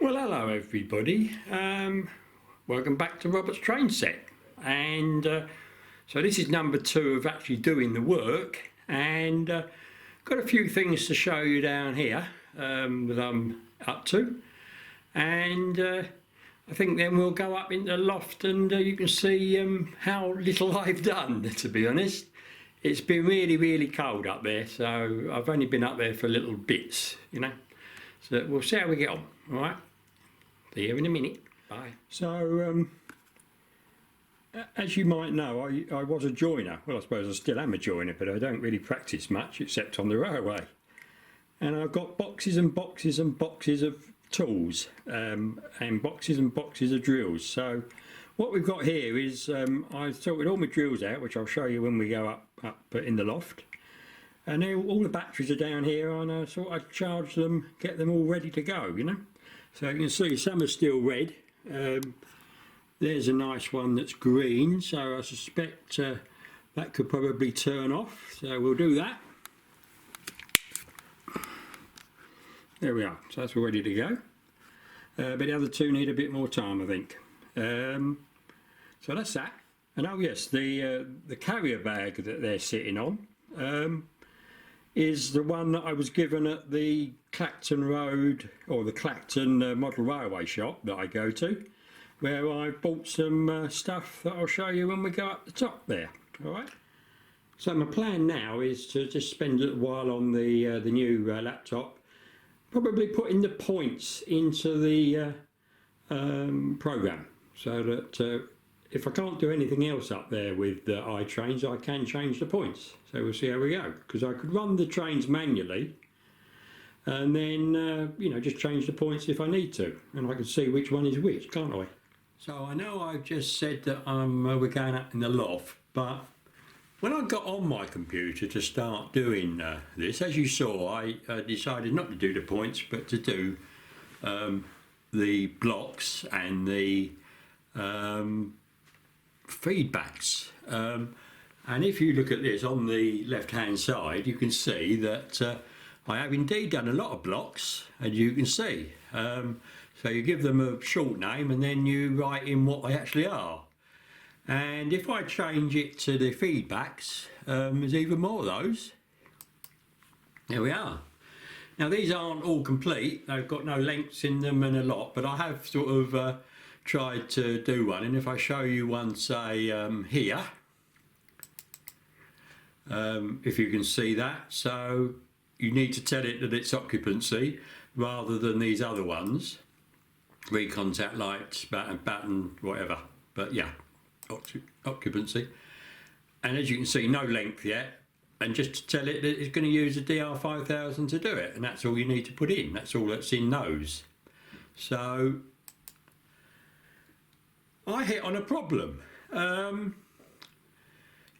Well, hello everybody. Welcome back to Robert's train set. And so this is number 2 of actually doing the work, and got a few things to show you down here that I'm up to. And I think then we'll go up into the loft and you can see how little I've done, to be honest. It's been really cold up there, so I've only been up there for little bits, you know. So we'll see how we get on, all right? See you in a minute. Bye. So, as you might know, I was a joiner. Well, I suppose I still am a joiner, but I don't really practice much except on the railway. And I've got boxes and boxes and boxes of tools and boxes and boxes of drills. So what we've got here is I sorted all my drills out, which I'll show you when we go up in the loft. And all the batteries are down here, and I thought I'd charge them, get them all ready to go, you know. So you can see some are still red. There's a nice one that's green, so I suspect that could probably turn off. So we'll do that. There we are. So that's all ready to go. But the other two need a bit more time, I think. So that's that. And oh yes, the carrier bag that they're sitting on is the one that I was given at the Clacton Road, or the Clacton Model Railway shop that I go to, where I bought some stuff that I'll show you when we go up the top there. All right. So my plan now is to just spend a little while on the new laptop, probably putting the points into the program, so that if I can't do anything else up there with the iTrains, I can change the points. So we'll see how we go, because I could run the trains manually and then you know, just change the points if I need to, and I can see which one is which, can't I? So I know I've just said that we're going up in the loft, but when I got on my computer to start doing this, as you saw, I decided not to do the points, but to do the blocks and the feedbacks. And if you look at this on the left hand side, you can see that I have indeed done a lot of blocks, as you can see. So you give them a short name and then you write in what they actually are. And if I change it to the feedbacks, there's even more of those. There we are. Now these aren't all complete, they've got no lengths in them and a lot, but I have sort of tried to do one. And if I show you one, say here, if you can see that, so you need to tell it that it's occupancy rather than these other ones, read contact lights, batten, whatever, but yeah, occupancy. And as you can see, no length yet, and just to tell it that it's going to use a DR5000 to do it, and that's all you need to put in. That's all that's in those. So I hit on a problem.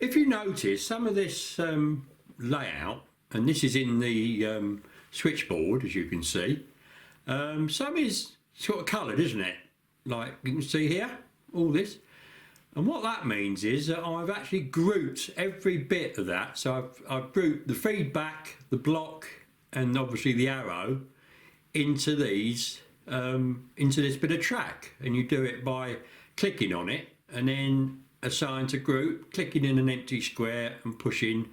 If you notice, some of this layout, and this is in the switchboard, as you can see, some is sort of coloured, isn't it? Like you can see here, all this. And what that means is that I've actually grouped every bit of that. So I've grouped the feedback, the block, and obviously the arrow into these, into this bit of track. And you do it by clicking on it and then assign to group, clicking in an empty square and pushing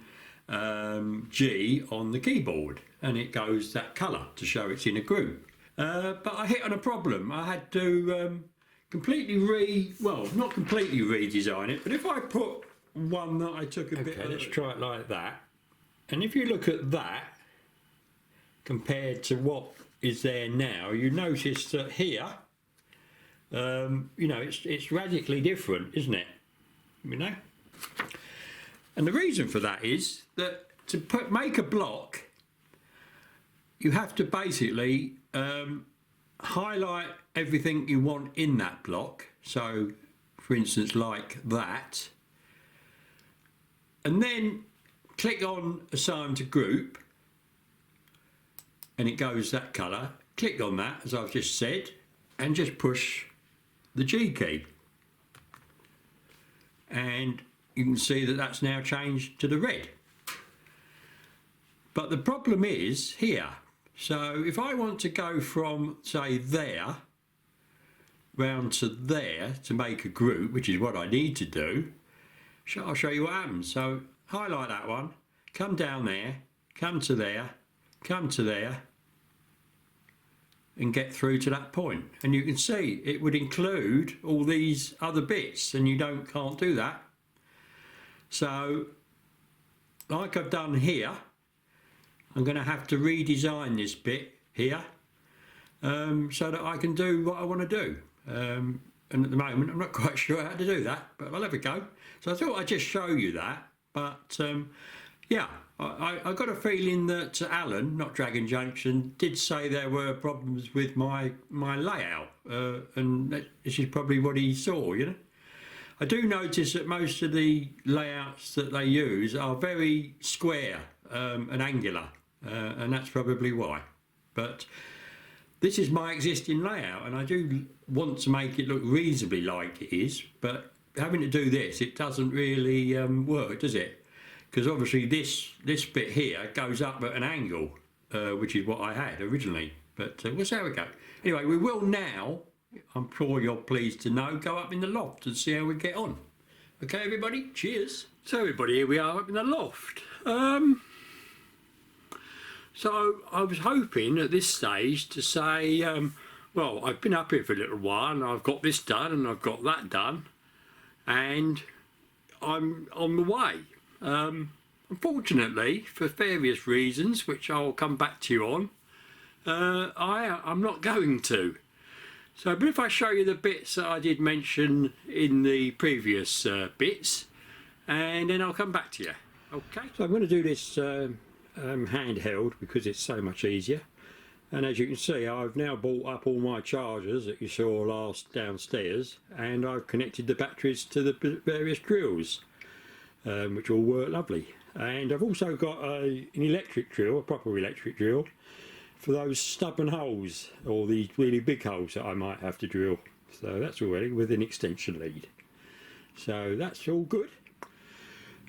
G on the keyboard, and it goes that colour to show it's in a group. But I hit on a problem. I had to completely not completely redesign it, but if I put one that I took a bit... Okay, let's try it like that. And if you look at that compared to what is there now, you notice that here, you know, it's radically different, isn't it? You know? And the reason for that is that to make a block, you have to basically highlight everything you want in that block. So, for instance, like that. And then click on Assign to Group, and it goes that colour. Click on that, as I've just said, and just push the G key. And you can see that that's now changed to the red. But the problem is here. So if I want to go from, say, there round to there to make a group, which is what I need to do, I'll show you what happens. So highlight that one, come down there, come to there, come to there, and get through to that point. And you can see it would include all these other bits, and you can't do that. So like I've done here, I'm going to have to redesign this bit here so that I can do what I want to do. And at the moment I'm not quite sure how to do that, but I'll have a go. So I thought I'd just show you that. But yeah, I got a feeling that Alan, not Dragon Junction, did say there were problems with my layout, and this is probably what he saw, you know. I do notice that most of the layouts that they use are very square and angular, and that's probably why. But this is my existing layout, and I do want to make it look reasonably like it is, but having to do this, it doesn't really work, does it? Because obviously this bit here goes up at an angle, which is what I had originally, but we'll see how we go. Anyway, we will now, I'm sure you're pleased to know, go up in the loft and see how we get on. Okay, everybody, cheers. So everybody, here we are up in the loft. So I was hoping at this stage to say, well, I've been up here for a little while and I've got this done and I've got that done, and I'm on the way. Unfortunately, for various reasons, which I'll come back to you on, I'm not going to. So, but if I show you the bits that I did mention in the previous bits, and then I'll come back to you. Okay. So I'm going to do this handheld because it's so much easier. And as you can see, I've now brought up all my chargers that you saw last downstairs, and I've connected the batteries to the various drills, which all work lovely. And I've also got an electric drill, a proper electric drill, for those stubborn holes or the really big holes that I might have to drill. So that's already with an extension lead. So that's all good.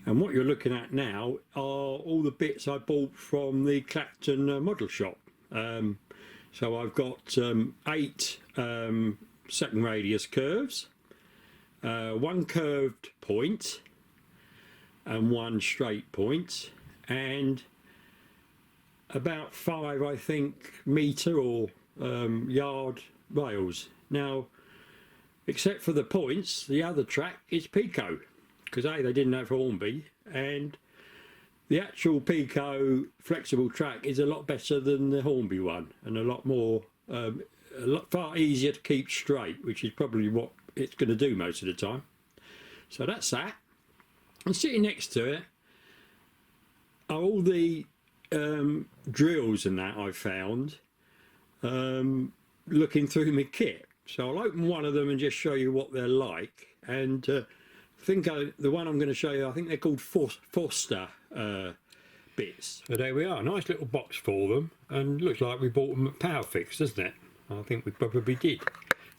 And what you're looking at now are all the bits I bought from the Clacton model shop. So I've got 8 second radius curves, 1 curved point and 1 straight point, and about 5, I think, metre or yard rails. Now, except for the points, the other track is Pico, because they didn't have Hornby, and the actual Pico flexible track is a lot better than the Hornby one, and a lot more, far easier to keep straight, which is probably what it's going to do most of the time. So that's that. And sitting next to it are all the drills and that I found looking through my kit. So I'll open one of them and just show you what they're like. And I think the one I'm going to show you, I think they're called Foster bits. So there we are, nice little box for them, and looks like we bought them at Powerfix, doesn't it? I think we probably did.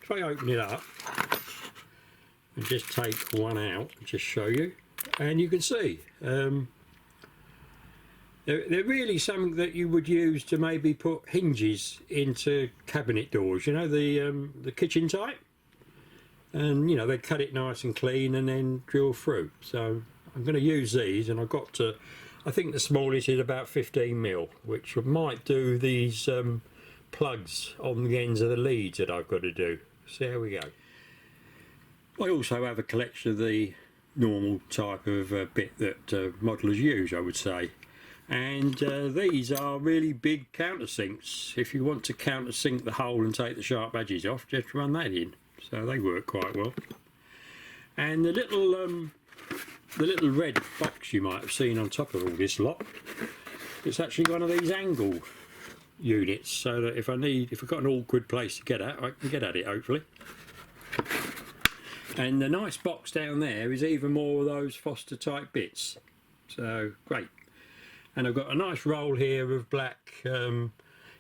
If I open it up and just take one out and just show you, and you can see they're really something that you would use to maybe put hinges into cabinet doors, you know, the kitchen type, and you know, they cut it nice and clean and then drill through. So I'm going to use these, and I've got to, I think the smallest is about 15mm, which might do these plugs on the ends of the leads that I've got to do. So there we go. I also have a collection of the normal type of bit that modelers use, I would say. And these are really big countersinks. If you want to countersink the hole and take the sharp edges off, just run that in. So they work quite well. And the little red box you might have seen on top of all this lot, it's actually one of these angle units, so that if I've got an awkward place to get at, I can get at it, hopefully. And the nice box down there is even more of those Foster type bits. So great. And I've got a nice roll here of black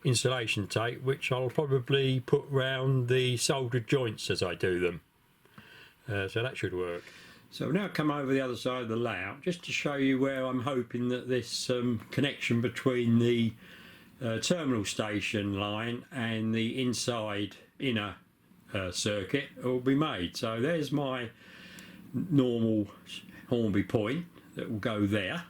insulation tape, which I'll probably put round the soldered joints as I do them. So that should work. So I've now come over the other side of the layout just to show you where I'm hoping that this connection between the terminal station line and the inside inner circuit will be made. So there's my normal Hornby point that will go there,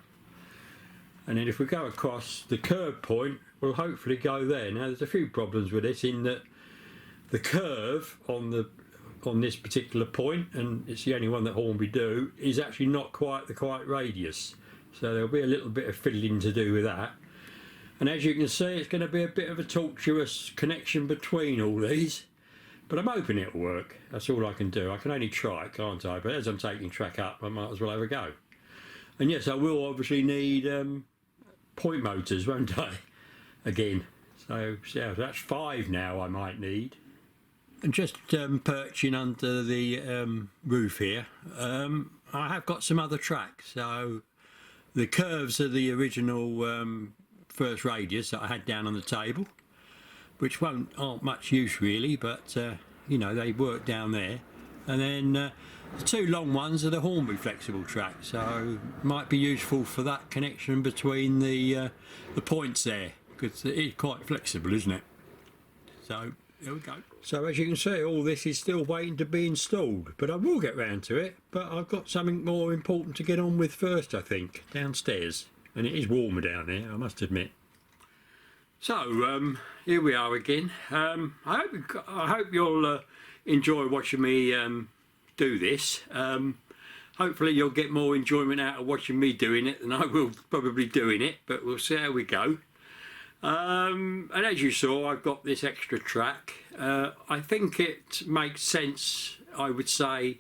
and then if we go across, the curve point will hopefully go there. Now there's a few problems with this in that the curve on this particular point, and it's the only one that Hornby do, is actually not quite the radius, so there'll be a little bit of fiddling to do with that. And as you can see, it's going to be a bit of a tortuous connection between all these, but I'm hoping it'll work. That's all I can do. I can only try it, can't I? But as I'm taking track up, I might as well have a go. And yes, I will obviously need point motors, won't I? Again. So yeah, that's 5 now I might need. And just perching under the roof here, I have got some other tracks. So the curves are the original first radius that I had down on the table, which aren't much use really, but you know, they work down there. And then the 2 long ones are the Hornby flexible track, so might be useful for that connection between the points there, because it is quite flexible, isn't it? So there we go. So as you can see, all this is still waiting to be installed, but I will get round to it. But I've got something more important to get on with first, I think, downstairs. And it is warmer down there, I must admit. So here we are again. I hope you'll enjoy watching me do this. Hopefully you'll get more enjoyment out of watching me doing it than I will probably doing it, but we'll see how we go. And as you saw, I've got this extra track. I think it makes sense, I would say,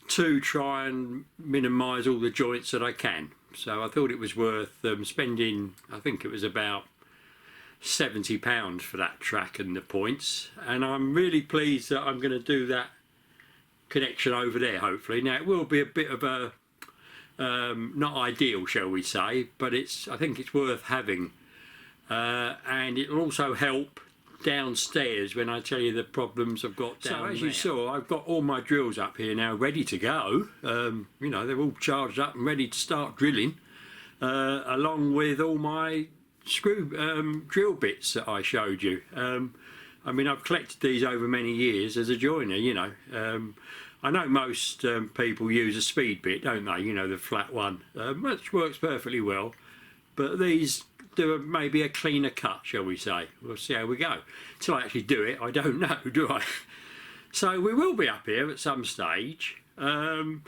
to try and minimise all the joints that I can. So I thought it was worth spending, I think it was about £70 for that track and the points, and I'm really pleased that I'm going to do that connection over there, hopefully. Now it will be a bit of a not ideal, shall we say, but I think it's worth having, and it will also help downstairs when I tell you the problems I've got down there. So as you saw, I've got all my drills up here now ready to go. You know, they're all charged up and ready to start drilling, along with all my drill bits that I showed you. I mean, I've collected these over many years as a joiner, you know. I know most people use a speed bit, don't they? You know, the flat one, which works perfectly well, but these do maybe a cleaner cut, shall we say. We'll see how we go. Till I actually do it, I don't know, do I? So we will be up here at some stage, and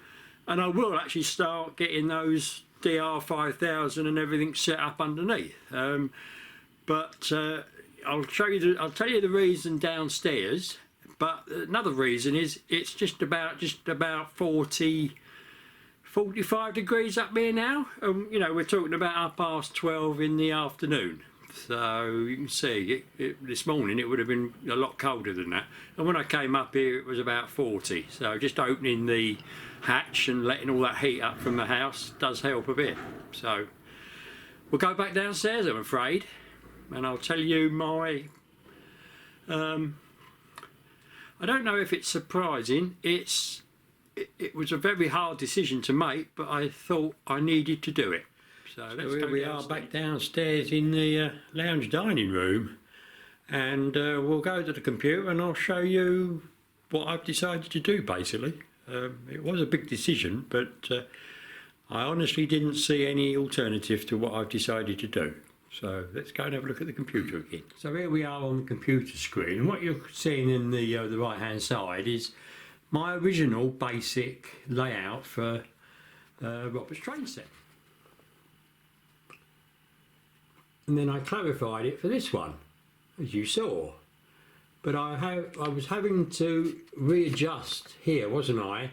I will actually start getting those DR5000 and everything set up underneath. But I'll tell you the reason downstairs. But another reason is it's just about 45 degrees up here now. You know, we're talking about 12:30 in the afternoon. So you can see this morning it would have been a lot colder than that. And when I came up here it was about 40. So just opening the hatch and letting all that heat up from the house does help a bit. So we'll go back downstairs, I'm afraid, and I'll tell you my I don't know if it's surprising. It was a very hard decision to make, but I thought I needed to do it. So here we are back downstairs in the lounge dining room, and we'll go to the computer and I'll show you what I've decided to do, basically. It was a big decision, but I honestly didn't see any alternative to what I've decided to do. So let's go and have a look at the computer again. So here we are on the computer screen, and what you're seeing in the right hand side is my original basic layout for Robert's train set. And then I clarified it for this one, as you saw. But I was having to readjust here, wasn't I?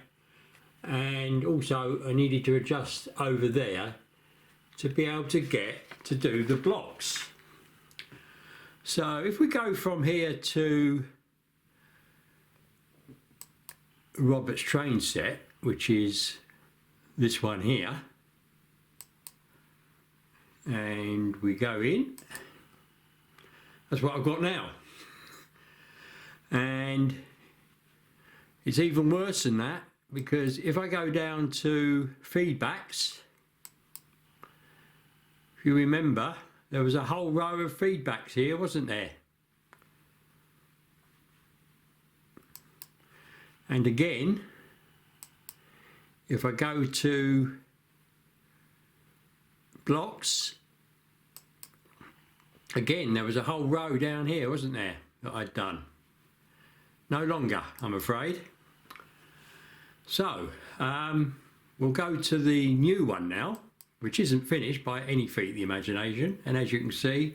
And also I needed to adjust over there to be able to get to do the blocks. So if we go from here to Robert's train set, which is this one here, and we go in, that's what I've got now. And it's even worse than that, because if I go down to feedbacks, if you remember, there was a whole row of feedbacks here, wasn't there? And again, if I go to blocks, again, there was a whole row down here, wasn't there, that I'd done. No longer, I'm afraid. So, we'll go to the new one now, which isn't finished by any feat of the imagination. And as you can see,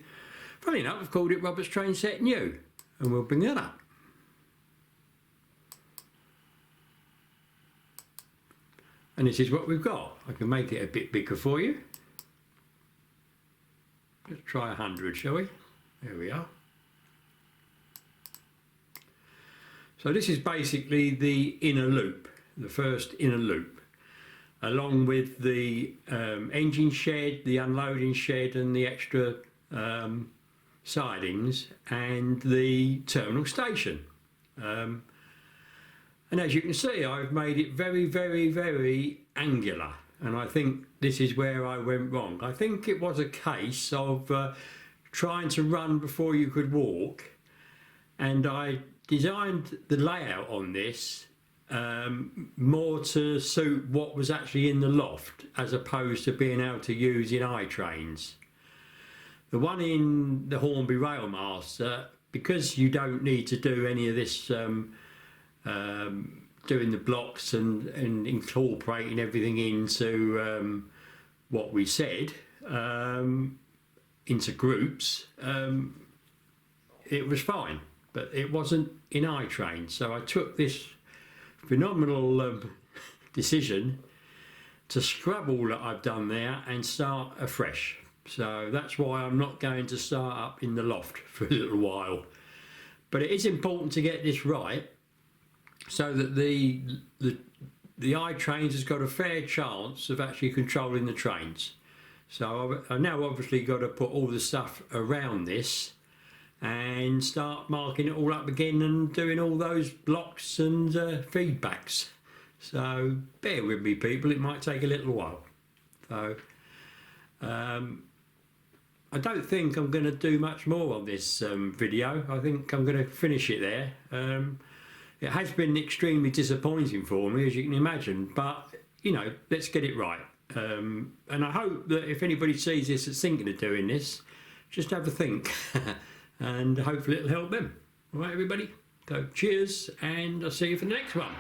funny enough, I've called it Robert's Train Set New. And we'll bring that up. And this is what we've got. I can make it a bit bigger for you. Let's try 100, shall we? There we are. So this is basically the inner loop, the first inner loop, along with the engine shed, the unloading shed and the extra sidings and the terminal station. And as you can see, I've made it very, very, very angular. And I think this is where I went wrong. I think it was a case of trying to run before you could walk. And I designed the layout on this more to suit what was actually in the loft, as opposed to being able to use in I-trains. The one in the Hornby Railmaster, because you don't need to do any of this doing the blocks and incorporating everything into what we said, into groups, it was fine, but it wasn't in I-train. So I took this phenomenal decision to scrub all that I've done there and start afresh. So that's why I'm not going to start up in the loft for a little while. But it is important to get this right, so that the I-trains has got a fair chance of actually controlling the trains. So I've now obviously got to put all the stuff around this and start marking it all up again and doing all those blocks and feedbacks. So bear with me, people, it might take a little while. So I don't think I'm going to do much more on this video. I think I'm going to finish it there. It has been extremely disappointing for me, as you can imagine, but you know, let's get it right. And I hope that if anybody sees this that's thinking of doing this, just have a think and hopefully it'll help them. All right, everybody? So cheers, and I'll see you for the next one.